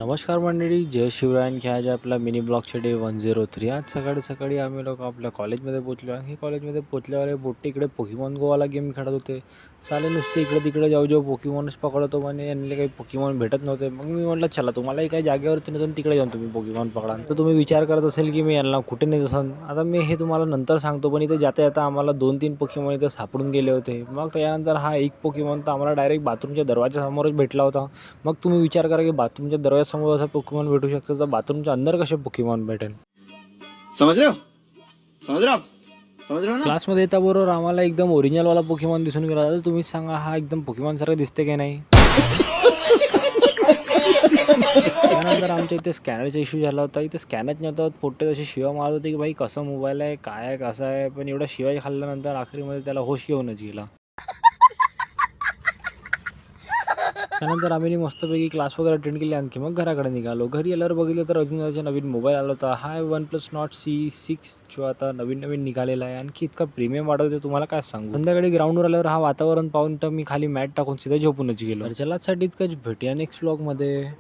नमस्कार मंडळी, जय शिवराय आणखी आज आपला मिनी ब्लॉगचे डे 103. आज सकाळी सकाळी आम्ही लोक आपल्या कॉलेजमध्ये पोहोचलो आणि कॉलेजमध्ये पोहोचल्यावर हे पोट्टे इकडे पोकेमॉन गोवाला गेम खेळत होते. साले नुसते इकडे तिकडे जाऊ जाऊ पोकेमॉनच पकडतो म्हणे, यांना काही पोकेमॉन भेटत नव्हते. मग मी म्हटलं चला तुम्हालाही काही जागेवरती नव्हतं तिकडे जाऊन तुम्ही पोकेमॉन पकडा. तर तुम्ही विचार करत असेल की मी यांना कुठे नेत असन. आता मी हे तुम्हाला नंतर सांगतो, पण इथे जाता जाता आम्हाला 2-3 पोकेमॉन इथे सापडून गेले होते. मग त्यानंतर हा एक पोकेमॉन तर आम्हाला डायरेक्ट बाथरूमच्या दरवाजासमोरच भेटला होता. मग तुम्ही विचार करा की बाथरूमच्या दरवाजासमोर असा पोकेमॉन भेटू शकतो, तर बाथरूमच्या अंदर कसे पोकेमॉन भेटेल. समझ रहे हो समझ रहे हो आप समझ रहे हो ना. क्लासमध्ये येताबरोबर आम्हाला एकदम ओरिजिनलवाला पोकेमॉन दिसून गेला. तर तुम्हीच सांगा, हा एकदम पोकेमॉन सारखं दिसते की नाही. त्यानंतर आमच्या इथे स्कॅनरचा इश्यू झाला होता. इथे स्कॅनच नव्हता. पोट्टे तसे शिवा मारत होते की भाई कसा मोबाईल आहे, काय आहे, कसा आहे. पण एवढा शिवाय खाल्ल्यानंतर आखरीमध्ये त्याला होश येऊनच गेला. त्यानंतर आम्ही मस्तपैकी क्लास वगैरे अटेंड केली, आणखी मग घराकडे निघालो. घरी आल्यावर बघितलं तर अजून त्याचा नवीन मोबाईल आला होता. हा OnePlus Nord C6 जो आता नवीन निघालेला आहे. आणखी इतका प्रीमियम वाटत होते तुम्हाला काय सांगू. संध्याकाळी ग्राउंडवर आल्यावर हा वातावरण पाहून तर मी खाली मॅट टाकून सीधा झोपूनच गेलो. तर चला साठी इतकंच, भेटूया नेक्स्ट व्लॉगमध्ये.